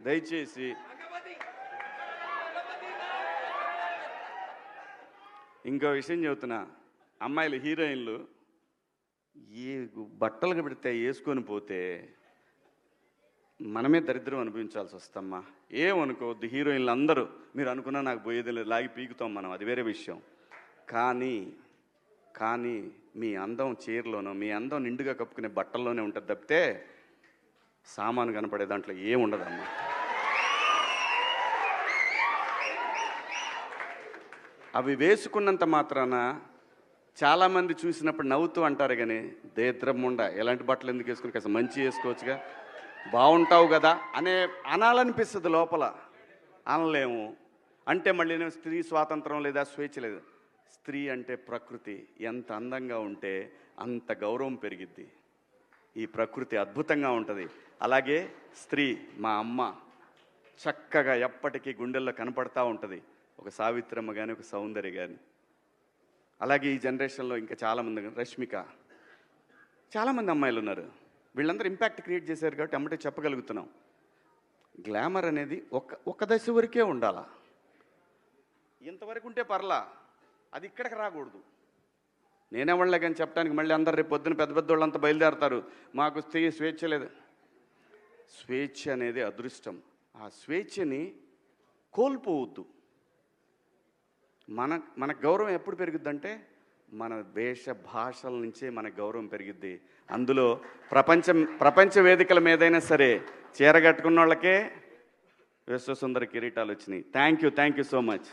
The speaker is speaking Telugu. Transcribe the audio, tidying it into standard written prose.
దయచేసి ఇంకో విషయం చెబుతున్నా, అమ్మాయిలు హీరోయిన్లు ఈ బట్టలు పెడితే వేసుకొని పోతే మనమే దరిద్రం అనిపించాల్సి వస్తమ్మా. ఏమనుకోవద్దు, హీరోయిన్లు అందరూ మీరు అనుకున్నా నాకు పోయేది లేదు, లాగి పీకుతాం మనం, అది వేరే విషయం. కానీ మీ అందం చీరలోనో, మీ అందం నిండుగా కప్పుకునే బట్టల్లోనే ఉంటుంది తప్పితే సామాను కనపడే దాంట్లో ఏముండదమ్మా. అవి వేసుకున్నంత మాత్రాన చాలామంది చూసినప్పుడు నవ్వుతూ అంటారు, కానీ దేద్రమ్ముండ ఎలాంటి బట్టలు ఎందుకు వేసుకుని కాస్త మంచి వేసుకోవచ్చుగా, బాగుంటావు కదా అనాలనిపిస్తుంది లోపల, అనలేము. అంటే మళ్ళీ స్త్రీ స్వాతంత్రం లేదా, స్వేచ్ఛ లేదు. స్త్రీ అంటే ప్రకృతి, ఎంత అందంగా ఉంటే అంత గౌరవం పెరిగిద్ది. ఈ ప్రకృతి అద్భుతంగా ఉంటుంది. అలాగే స్త్రీ మా అమ్మ చక్కగా ఎప్పటికీ గుండెల్లో కనపడతా ఉంటుంది, ఒక సావిత్రమ్మ కానీ, ఒక సౌందర్య కానీ. అలాగే ఈ జనరేషన్లో ఇంకా చాలామంది, రష్మిక, చాలామంది అమ్మాయిలు ఉన్నారు. వీళ్ళందరూ ఇంపాక్ట్ క్రియేట్ చేశారు కాబట్టి అమ్మటే చెప్పగలుగుతున్నాం. గ్లామర్ అనేది ఒక దశ వరకే ఉండాలా, ఇంతవరకు ఉంటే పర్లా, అది ఇక్కడికి రాకూడదు. నేనేవాళ్ళే కానీ చెప్పడానికి మళ్ళీ అందరు రేపు పొద్దున పెద్ద పెద్ద వాళ్ళంతా బయలుదేరతారు, మాకు స్వేచ్ఛ లేదు. స్వేచ్ఛ అనేది అదృష్టం. ఆ స్వేచ్ఛని కోల్పోవద్దు. మన గౌరవం ఎప్పుడు పెరుగుద్దంటే మన వేష భాషల నుంచే మన గౌరవం పెరిగిద్ది. అందులో ప్రపంచ వేదికల మీదైనా సరే చీర కట్టుకున్న వాళ్ళకే విశ్వసుందర కిరీటాలు వచ్చినాయి. Thank you so much.